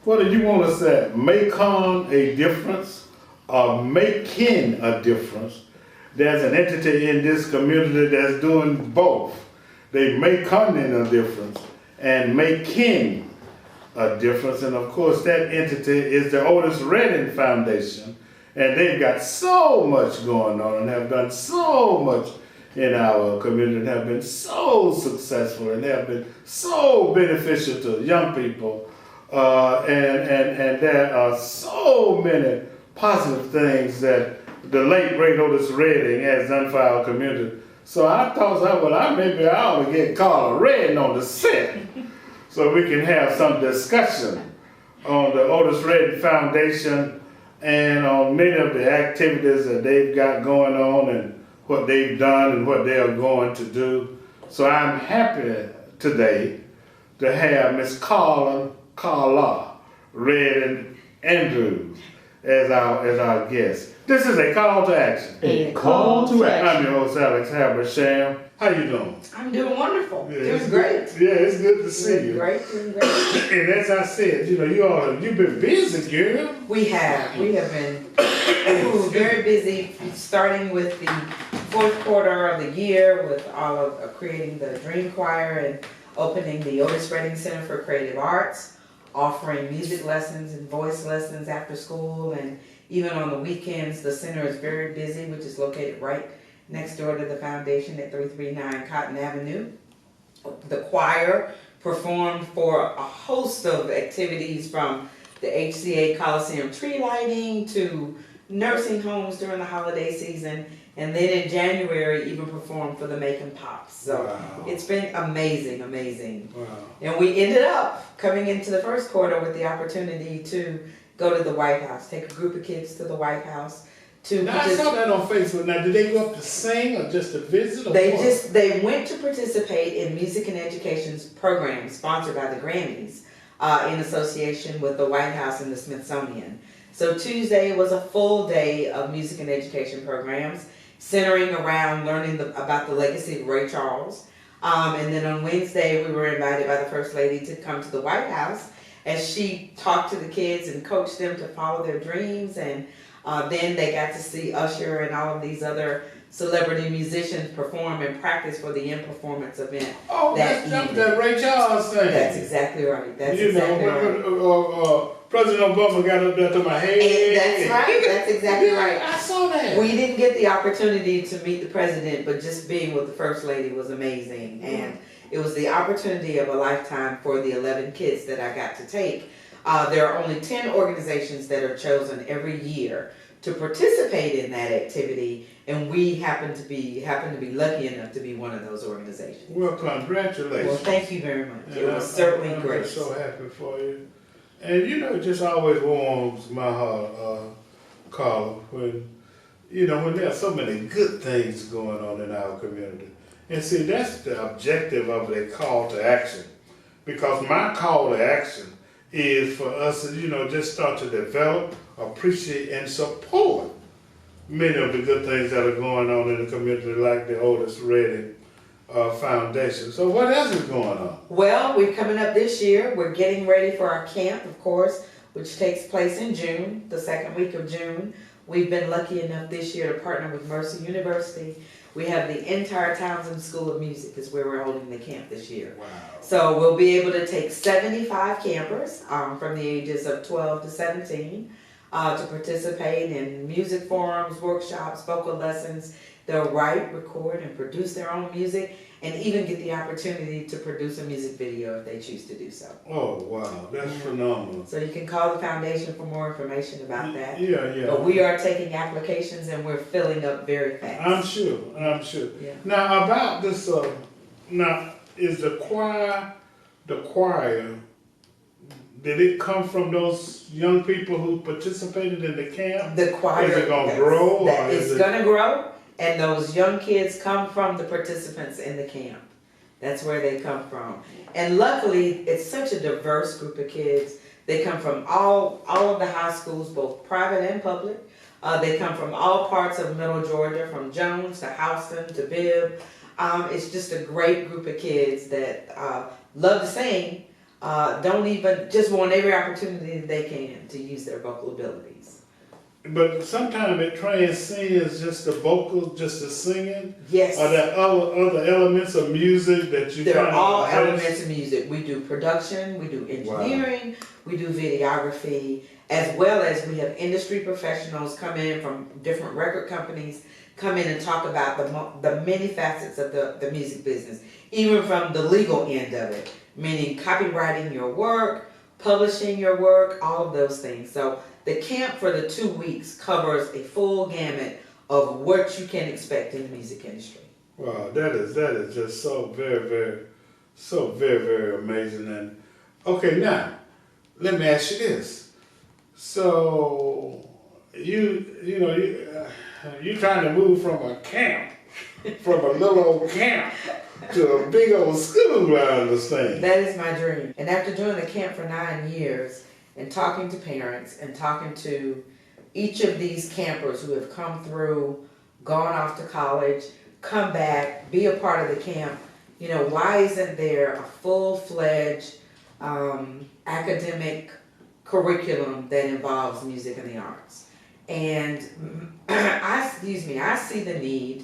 What do you want to say? Making a difference or making a difference? There's an entity in this community that's doing both. They making a difference and making a difference. And of course, that entity is the Otis Redding Foundation. And they've got so much going on and have done so much in our community and have been so successful and have been so beneficial to young people. And there are so many positive things that the late great Otis Redding has done for our community. So I thought, well, maybe I ought to get Karla Redding on the set so we can have some discussion on the Otis Redding Foundation and on many of the activities that they've got going on and what they've done and what they are going to do. So I'm happy today to have Miss Karla Redding Andrews as our guest. This is a call to action. A call to action. I'm your host, Alex Habersham. How you doing? I'm doing wonderful. Yeah, doing great. Yeah, it's good to see you. Doing great. And as I said, you've been busy, girl. We have been very busy, starting with the fourth quarter of the year with all of creating the Dream Choir and opening the Otis Redding Center for Creative Arts, offering music lessons and voice lessons after school, and even on the weekends. The center is very busy, which is located right next door to the foundation at 339 Cotton Avenue. The choir performed for a host of activities, from the HCA Coliseum tree lighting to nursing homes during the holiday season, and then in January even performed for the Macon Pops. So wow. It's been amazing. Wow. And we ended up coming into the first quarter with the opportunity to go to the White House, take a group of kids to the White House. Now, I saw that on Facebook. Now, did they go up to sing or just to visit? Or they went to participate in music and education's program sponsored by the Grammys in association with the White House and the Smithsonian. So Tuesday was a full day of music and education programs centering around learning about the legacy of Ray Charles. And then on Wednesday, we were invited by the First Lady to come to the White House as she talked to the kids and coached them to follow their dreams. And then they got to see Usher and all of these other celebrity musicians perform and practice for the in-performance event. Oh, that's that Ray Charles thing. That's exactly right. President Obama got up there to my head. That's right. That's exactly right. I saw that. We didn't get the opportunity to meet the president, but just being with the First Lady was amazing. Mm-hmm. And it was the opportunity of a lifetime for the 11 kids that I got to take. There are only 10 organizations that are chosen every year to participate in that activity, and we happen to be lucky enough to be one of those organizations. Well, congratulations. Well, thank you very much. It was certainly great. I'm so happy for you. And it just always warms my heart, Karla, when there are so many good things going on in our community. And see, that's the objective of the call to action. Because my call to action is for us to, just start to develop, appreciate, and support many of the good things that are going on in the community, like the Otis Redding Foundation. So what else is going on? Well, we're coming up this year. We're getting ready for our camp, of course, which takes place in June, the second week of June. We've been lucky enough this year to partner with Mercer University. We have the entire Townsend School of Music is where we're holding the camp this year. Wow. So we'll be able to take 75 campers from the ages of 12 to 17 to participate in music forums, workshops, vocal lessons. They'll write, record, and produce their own music, and even get the opportunity to produce a music video if they choose to do so. Oh, wow. That's phenomenal. So you can call the foundation for more information about that. Yeah. But we are taking applications, and we're filling up very fast. I'm sure. Yeah. Now, about this, is the choir, did it come from those young people who participated in the camp? The choir. Is it going to grow? It's going to grow. And those young kids come from the participants in the camp. That's where they come from. And luckily, it's such a diverse group of kids. They come from all of the high schools, both private and public. They come from all parts of Middle Georgia, from Jones to Houston to Bibb. It's just a great group of kids that love to sing, don't even, just want every opportunity that they can to use their vocal abilities. But sometimes it transcends just the vocals, just the singing. Yes. Are there other elements of music that you They're kind of all have? elements of music. We do production, we do engineering, we do videography, as well as we have industry professionals come in from different record companies, come in and talk about the many facets of the music business, even from the legal end of it, meaning copywriting your work, publishing your work, all of those things. So the camp for the 2 weeks covers a full gamut of what you can expect in the music industry. Wow, that is just so very amazing. And okay, now let me ask you this. So you're trying to move from a camp, from a little old camp to a big old school, I understand. That is my dream. And after doing the camp for 9 years and talking to parents and talking to each of these campers who have come through, gone off to college, come back, be a part of the camp, why isn't there a full-fledged academic curriculum that involves music and the arts? And I see the need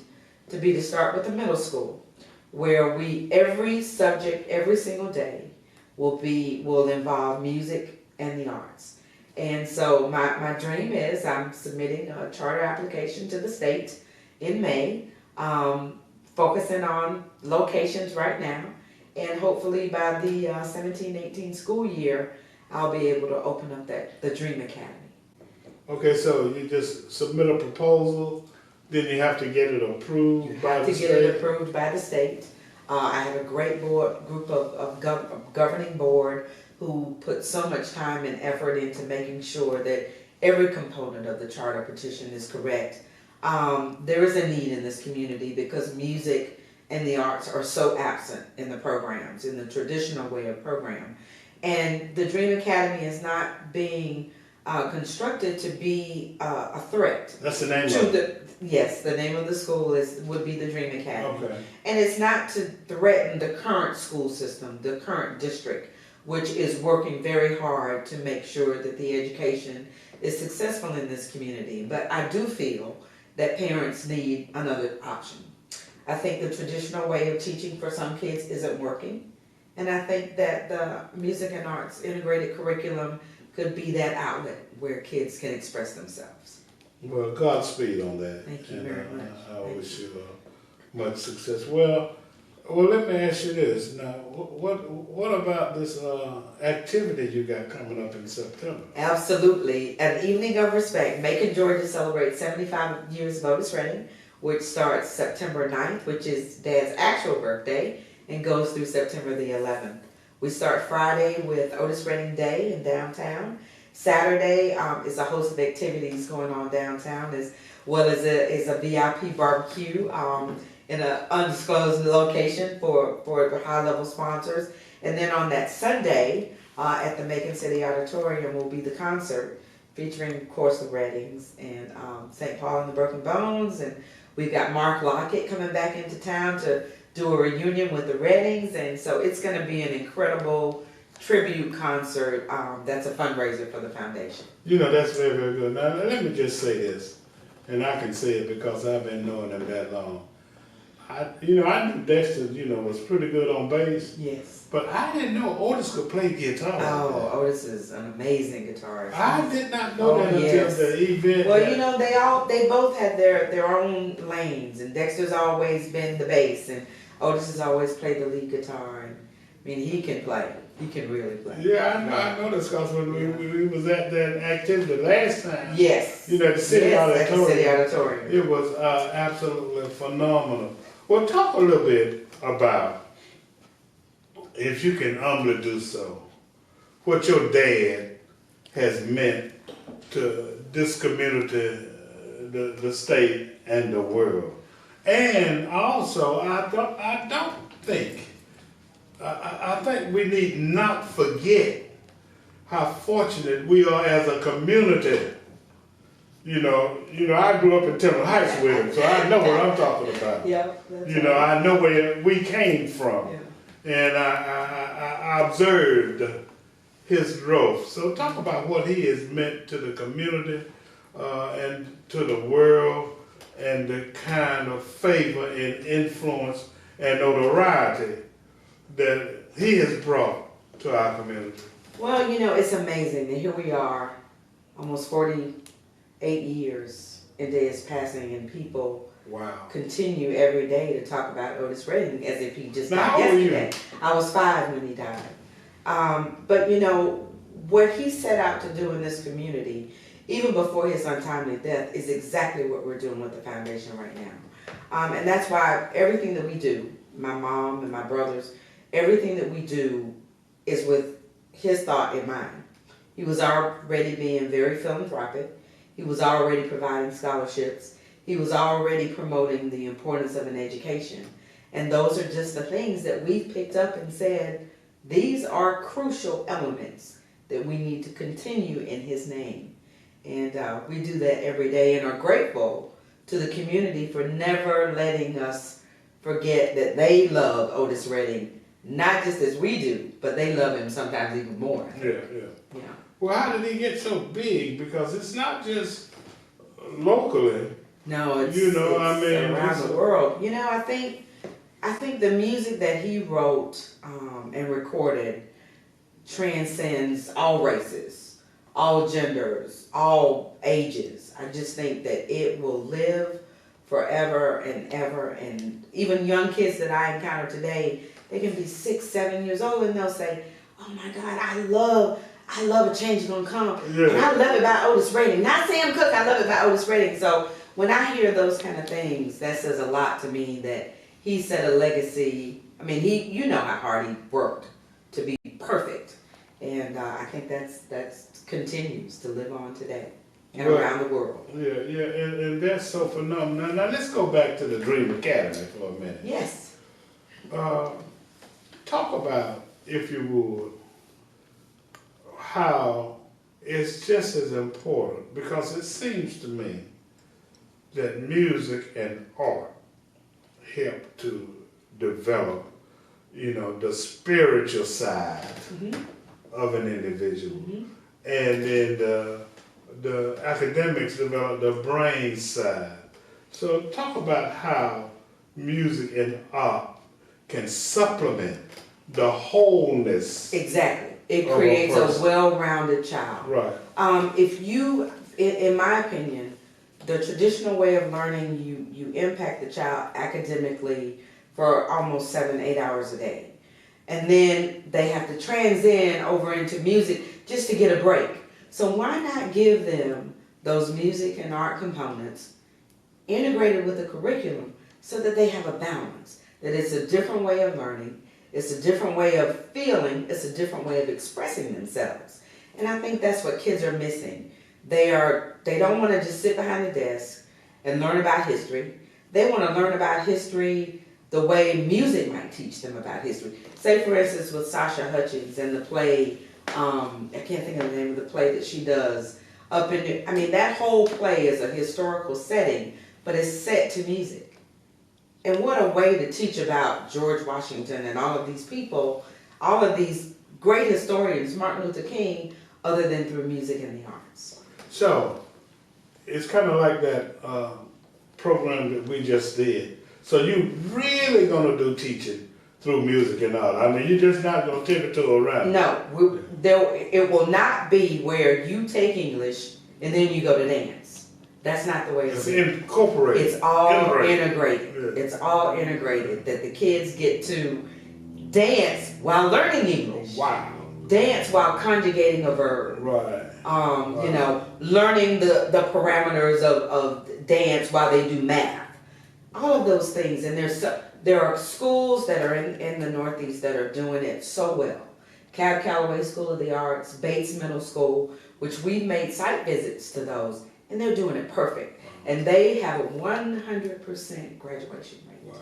to start with the middle school, where every subject, every single day will involve music and the arts. And so my dream is I'm submitting a charter application to the state in May, focusing on locations right now, and hopefully by the 17-18 school year, I'll be able to open up the Dream Academy. Okay, so you just submit a proposal, then you have to get it approved by the state? You have to get it approved by the state. I have a great group of governing board who put so much time and effort into making sure that every component of the charter petition is correct. There is a need in this community because music and the arts are so absent in the programs, in the traditional way of program. And the Dream Academy is not being constructed to be a threat. That's the name of it? Yes, the name of the school would be the Dream Academy. Okay. And it's not to threaten the current school system, the current district, which is working very hard to make sure that the education is successful in this community. But I do feel that parents need another option. I think the traditional way of teaching for some kids isn't working. And I think that the music and arts integrated curriculum could be that outlet where kids can express themselves. Well, Godspeed on that. Thank you very much. I wish you much success. Well, let me ask you this. Now, what about this activity you got coming up in September? Absolutely. An Evening of Respect. Macon, Georgia celebrates 75 years of Otis Redding, which starts September 9th, which is Dad's actual birthday, and goes through September the 11th. We start Friday with Otis Redding Day in downtown. Saturday is a host of activities going on downtown, as well as a VIP barbecue in an undisclosed location for the high-level sponsors. And then on that Sunday at the Macon City Auditorium will be the concert featuring, of course, the Reddings and St. Paul and the Broken Bones. And we've got Mark Lockett coming back into town to do a reunion with the Reddings. And so it's going to be an incredible tribute concert that's a fundraiser for the foundation. That's very, very good. Now, let me just say this, and I can say it because I've been knowing them that long. I knew Dexter, was pretty good on bass. Yes. But I didn't know Otis could play guitar. Oh, Otis is an amazing guitarist. I did not know that until the event. Well, they both had their own lanes, and Dexter's always been the bass, and Otis has always played the lead guitar. And he can play. He can really play. Yeah, I noticed because when we was at that activity last time. Yes. At the City Auditorium. At the City Auditorium. It was absolutely phenomenal. Well, talk a little bit about, if you can humbly do so, what your dad has meant to this community, the state, and the world. And also, I think we need not forget how fortunate we are as a community. I grew up in Temple Heights with him, so I know what I'm talking about. Yeah. I know where we came from. Yeah. and I observed his growth. So talk about what he has meant to the community and to the world, and the kind of favor and influence and notoriety that he has brought to our community. Well, you know, it's amazing that here we are, almost 48 years into his passing, and people continue every day to talk about Otis Redding as if he just died yesterday. I was 5 when he died. But you know, what he set out to do in this community, even before his untimely death, is exactly what we're doing with the foundation right now. And that's why everything that we do, my mom and my brothers, everything that we do is with his thought in mind. He was already being very philanthropic. He was already providing scholarships. He was already promoting the importance of an education. And those are just the things that we've picked up and said, these are crucial elements that we need to continue in his name. And we do that every day and are grateful to the community for never letting us forget that they love Otis Redding, not just as we do, but they love him sometimes even more. Yeah. Well, how did he get so big? Because it's not just locally. No, it's, around the world. You know, I think the music that he wrote and recorded transcends all races, all genders, all ages. I just think that it will live forever and ever. And even young kids that I encounter today, they can be 6, 7 years old and they'll say, "Oh my God, I love A Change Is Gonna Come." Yeah. And I love it by Otis Redding. Not Sam Cooke, I love it by Otis Redding. So when I hear those kind of things, that says a lot to me that he set a legacy. I mean, you know how hard he worked to be perfect. And I think that's continues to live on today and around the world. Yeah, and that's so phenomenal. Now let's go back to the Dream Academy for a minute. Yes. Talk about, if you would, how it's just as important, because it seems to me that music and art help to develop, the spiritual side of an individual. And then the academics develop the brain side. So talk about how music and art can supplement the wholeness. Exactly. It creates a well-rounded child. Right. If you, in my opinion, the traditional way of learning, you impact the child academically for almost 7-8 hours a day. And then they have to transcend over into music just to get a break. So why not give them those music and art components integrated with the curriculum so that they have a balance, that it's a different way of learning, it's a different way of feeling, it's a different way of expressing themselves. And I think that's what kids are missing. They don't want to just sit behind the desk and learn about history. They want to learn about history the way music might teach them about history. Say, for instance, with Sasha Hutchins and the play, I can't think of the name of the play that she does. That whole play is a historical setting, but it's set to music. And what a way to teach about George Washington and all of these people, all of these great historians, Martin Luther King, other than through music and the arts. So, it's kind of like that program that we just did. So you really going to do teaching through music and art. I mean, you're just not going to tiptoe around. No, it will not be where you take English and then you go to dance. That's not the way it's incorporated. It's all integrated. Yeah. It's all integrated, that the kids get to dance while learning English. Wow. Dance while conjugating a verb. Right. Learning the parameters of dance while they do math. All of those things. And there are schools that are in the Northeast that are doing it so well. Cab Calloway School of the Arts, Bates Middle School, which we've made site visits to those, and they're doing it perfect. And they have a 100% graduation rate. Wow.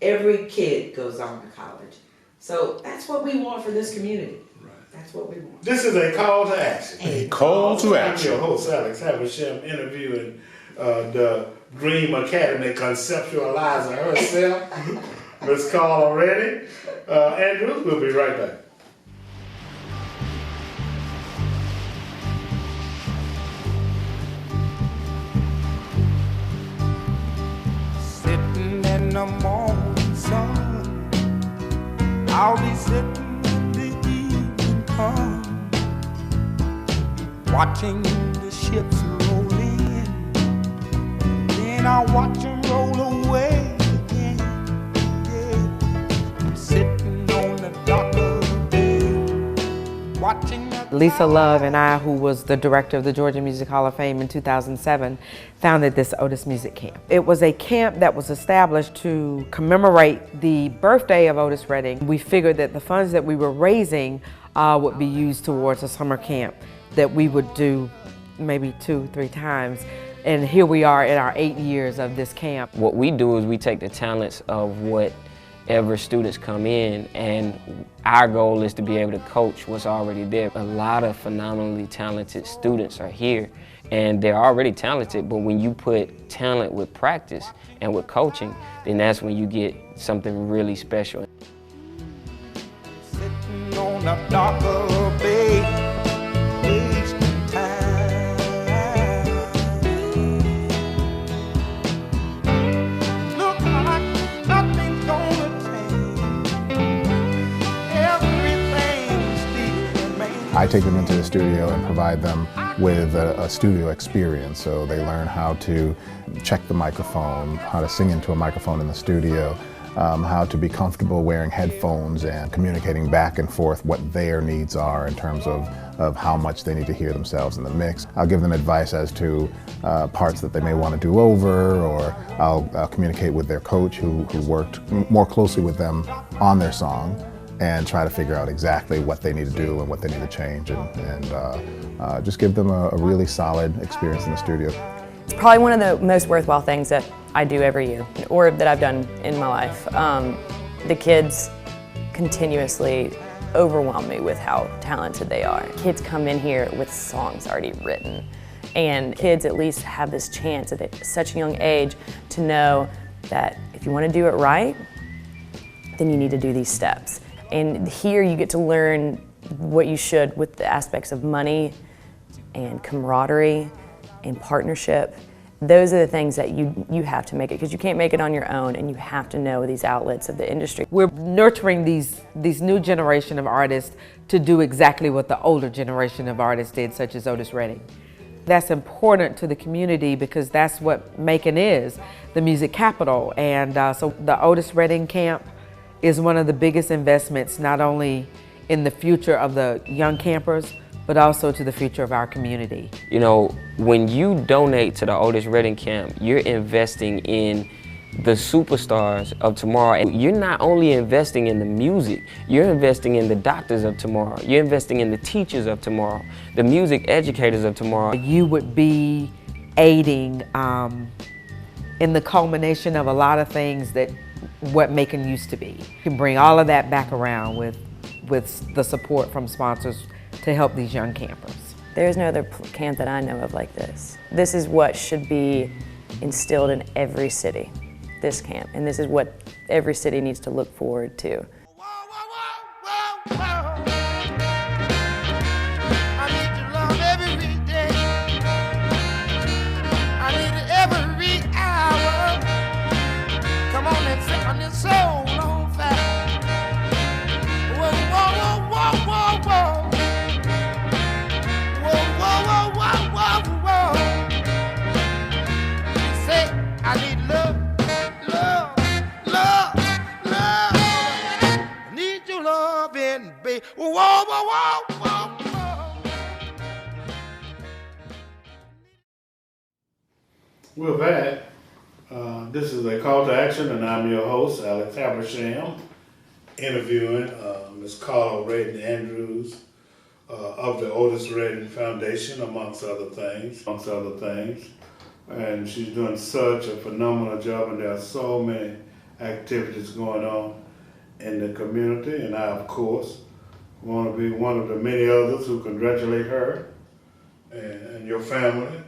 Every kid goes on to college. So that's what we want for this community. Right. That's what we want. This is a call to action. A call to action. I'm your host, Alex Havisham, interviewing the Dream Academy conceptualizer herself, Miss Karla ready? Andrews, we'll be right back. Sitting in the morning sun, I'll be sitting when the evening comes, watching the ships roll in, then I'll watch them roll away again. Yeah. I'm sitting on the dock of the bay, watching the Lisa Love and I, who was the director of the Georgia Music Hall of Fame in 2007, founded this Otis Music Camp. It was a camp that was established to commemorate the birthday of Otis Redding. We figured that the funds that we were raising would be used towards a summer camp that we would do maybe 2-3 times. And here we are in our 8 years of this camp. What we do is we take the talents of whatever students come in, and our goal is to be able to coach what's already there. A lot of phenomenally talented students are here, and they're already talented, but when you put talent with practice and with coaching, then that's when you get something really special. sitting on the dock of the bay, wasting time. Look like nothing's gonna change. Everything still remains. I take them into the studio and provide them with a studio experience, so they learn how to check the microphone, how to sing into a microphone in the studio, how to be comfortable wearing headphones and communicating back and forth what their needs are in terms of how much they need to hear themselves in the mix. I'll give them advice as to parts that they may want to do over, or I'll communicate with their coach who worked more closely with them on their song, and try to figure out exactly what they need to do and what they need to change, and just give them a really solid experience in the studio. It's probably one of the most worthwhile things that I do every year, or that I've done in my life. The kids continuously overwhelm me with how talented they are. Kids come in here with songs already written, and kids at least have this chance at such a young age to know that if you want to do it right, then you need to do these steps. And here you get to learn what you should with the aspects of money and camaraderie and partnership. Those are the things that you have to make it, because you can't make it on your own, and you have to know these outlets of the industry. We're nurturing these new generation of artists to do exactly what the older generation of artists did, such as Otis Redding. That's important to the community because that's what Macon is, the music capital. And so the Otis Redding Camp is one of the biggest investments, not only in the future of the young campers, but also to the future of our community. You know, when you donate to the Otis Redding Camp, you're investing in the superstars of tomorrow. And you're not only investing in the music, you're investing in the doctors of tomorrow. You're investing in the teachers of tomorrow, the music educators of tomorrow. You would be aiding in the culmination of a lot of things that what Macon used to be. You can bring all of that back around with the support from sponsors to help these young campers. There's no other camp that I know of like this. This is what should be instilled in every city, this camp, and this is what every city needs to look forward to. I need your love every day. I need it every hour. Come on and sit on your soul on fire. Whoa, whoa, whoa, whoa, whoa, whoa. Whoa, whoa, whoa, whoa, whoa, whoa. Say, I need love, love, love, love. I need your love in baby. Whoa, whoa, whoa, whoa, whoa. With that, this is a call to action, and I'm your host, Alex Habersham, interviewing Ms. Karla Redding Andrews of the Otis Redding Foundation, amongst other things. And she's doing such a phenomenal job, and there are so many activities going on in the community, and I, of course, want to be one of the many others who congratulate her and your family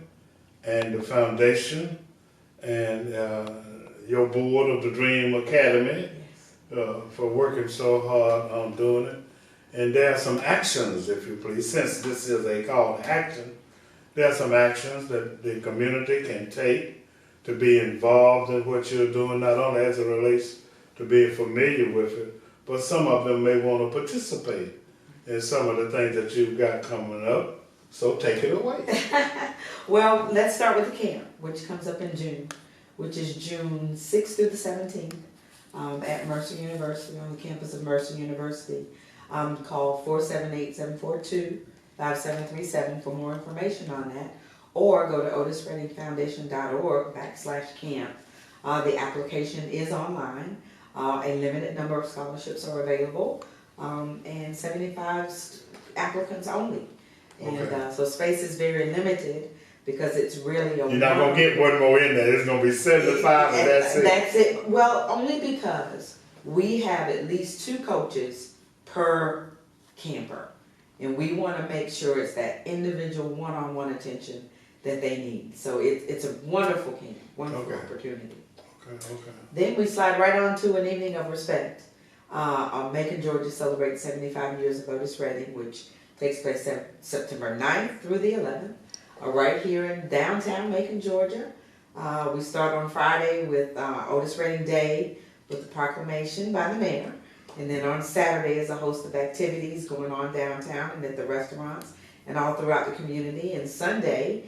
and the foundation and your board of the Dream Academy for working so hard on doing it. And there are some actions, if you please, since this is a call to action, there are some actions that the community can take to be involved in what you're doing, not only as it relates to being familiar with it, but some of them may want to participate in some of the things that you've got coming up. So take it away. Well, let's start with the camp, which comes up in June, which is June 6th through the 17th at Mercer University, on the campus of Mercer University. Call 478-742-5737 for more information on that, or go to otisreddingfoundation.org/camp. The application is online. A limited number of scholarships are available, and 75 applicants only. And Okay. so space is very limited because it's really a You're not going to get one more in there. It's going to be 75 and that's it. That's it. Well, only because we have at least 2 coaches per camper. And we want to make sure it's that individual one-on-one attention that they need. So it's a wonderful camp, wonderful Okay. opportunity. Okay. Then we slide right on to an evening of respect. Macon, Georgia celebrates 75 years of Otis Redding, which takes place September 9th through the 11th, right here in downtown Macon, Georgia. We start on Friday with Otis Redding Day with the proclamation by the mayor. And then on Saturday is a host of activities going on downtown and at the restaurants and all throughout the community. And Sunday,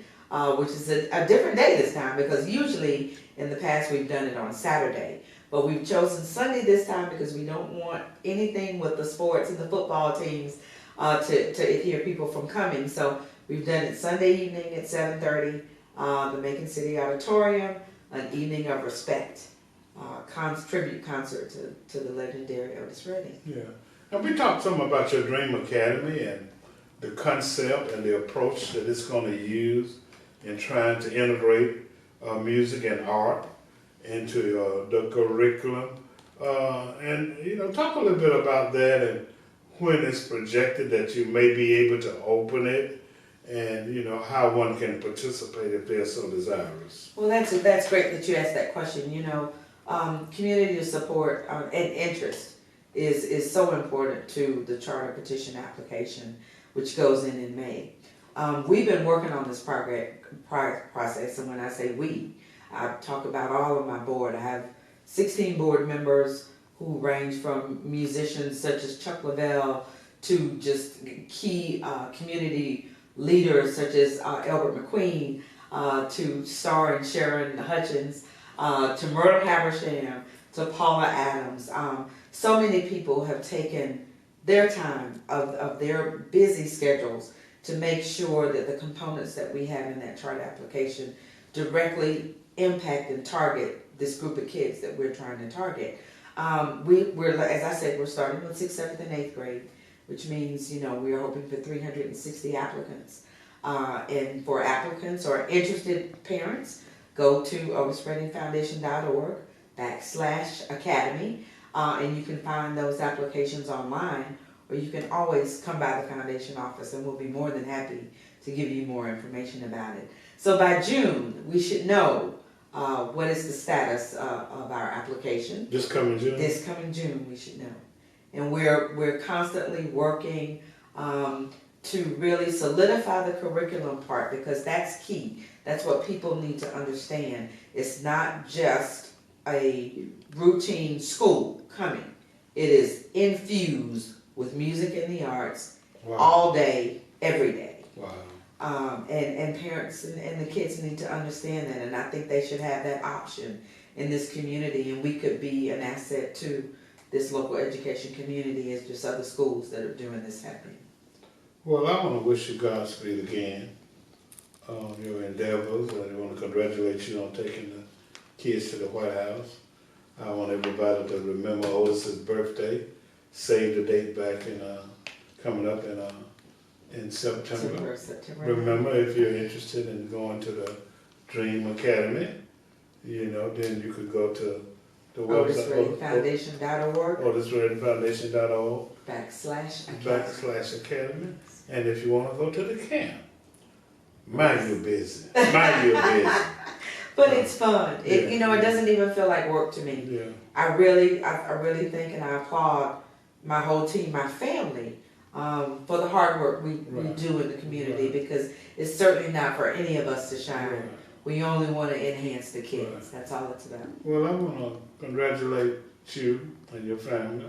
which is a different day this time, because usually in the past we've done it on Saturday. But we've chosen Sunday this time because we don't want anything with the sports and the football teams to adhere people from coming. So we've done it Sunday evening at 7:30, the Macon City Auditorium, an evening of respect. Tribute concert to the legendary Otis Redding. Yeah. And we talked some about your Dream Academy and the concept and the approach that it's going to use in trying to integrate music and art into the curriculum. And, talk a little bit about that and when it's projected that you may be able to open it and, how one can participate if they're so desirous. Well, that's great that you asked that question. Community support and interest is so important to the charter petition application, which goes in May. We've been working on this process, and when I say we, I talk about all of my board. I have 16 board members who range from musicians such as Chuck Lavelle to just key community leaders such as Albert McQueen, to Star and Sharon Hutchins, to Myrtle Habersham, to Paula Adams. So many people have taken their time of their busy schedules to make sure that the components that we have in that chart application directly impact and target this group of kids that we're trying to target. We're, as I said, we're starting with 6th, 7th, and 8th grade, which means, we are hoping for 360 applicants. And for applicants or interested parents, go to otisreddingfoundation.org/academy, and you can find those applications online, or you can always come by the foundation office and we'll be more than happy to give you more information about it. So by June, we should know what is the status of our application. This coming June? This coming June, we should know. And we're constantly working to really solidify the curriculum part, because that's key. That's what people need to understand. It's not just a routine school coming. It is infused with music and the arts. Wow. All day, every day. Wow. And parents and the kids need to understand that, and I think they should have that option in this community, and we could be an asset to this local education community as just other schools that are doing this happening. Well, I want to wish you Godspeed again on your endeavors. I want to congratulate you on taking the kids to the White House. I want everybody to remember Otis's birthday. Save the date back in coming up in September. Remember, if you're interested in going to the Dream Academy, then you could go to the website otisreddingfoundation.org otisreddingfoundation.org /academy. And if you want to go to the camp, mind your business. Mind your business. But it's fun. It, Yeah. you know, it doesn't even feel like work to me. Yeah. I really think, and I applaud my whole team, my family, for the hard work we Right. do in the community, Right. because it's certainly not for any of us to shine. Right. We only want to enhance the kids. Right. That's all it's about. Well, I want to congratulate you and your family.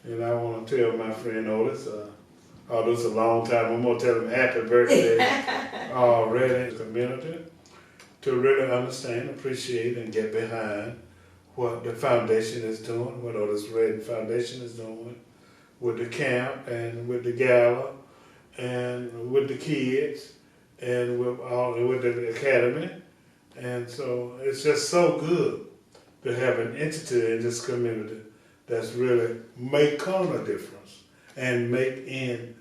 And I want to tell my friend Otis, although it's a long time, I'm going to tell him happy birthday already in the community, to really understand, appreciate, and get behind what the foundation is doing, what Otis Redding Foundation is doing with the camp and with the gala and with the kids and with the academy. And so it's just so good to have an entity in this community that's really making a difference and making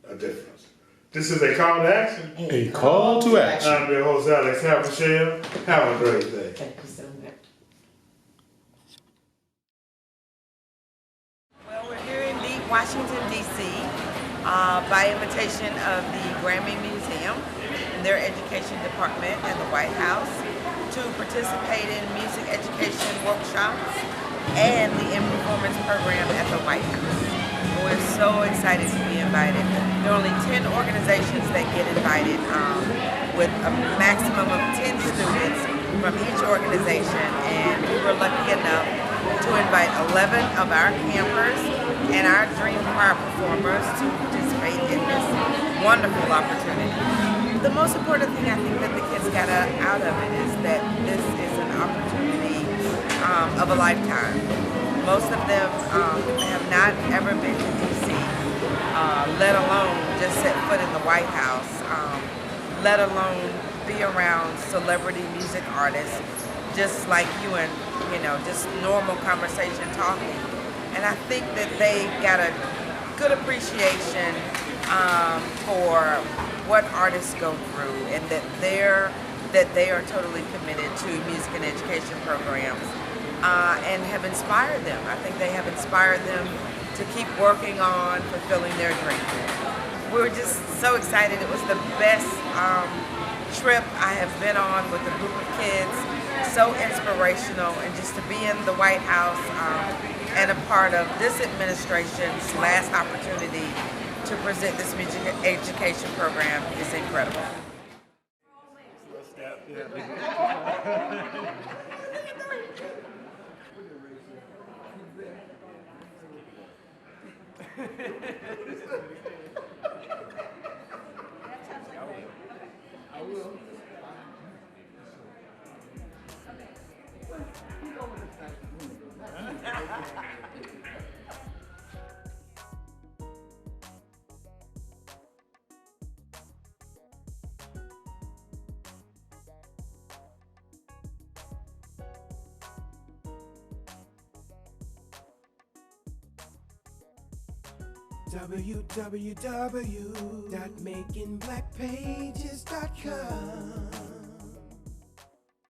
a difference. This is a call to action. A call to action. I'm your host, Alex Havisham. Have a great day. Thank you so much. Well, we're here in Washington, D.C. By invitation of the Grammy Museum and their education department and the White House to participate in music education workshops and the in-performance program at the White House. We're so excited to be invited. There are only 10 organizations that get invited, with a maximum of 10 students from each organization, and we were lucky enough to invite 11 of our campers and our Dream Choir performers to participate in this wonderful opportunity. The most important thing I think that the kids got out of it is that this is an opportunity of a lifetime. Most of them have not ever been to D.C., let alone just set foot in the White House, let alone be around celebrity music artists, just like you and, just normal conversation talking. And I think that they got a good appreciation for what artists go through, and that they are totally committed to music and education programs, and have inspired them. I think they have inspired them to keep working on fulfilling their dreams. We were just so excited. It was the best trip I have been on with a group of kids. So inspirational, and just to be in the White House and a part of this administration's last opportunity to present this music education program is incredible. www.makingblackpages.com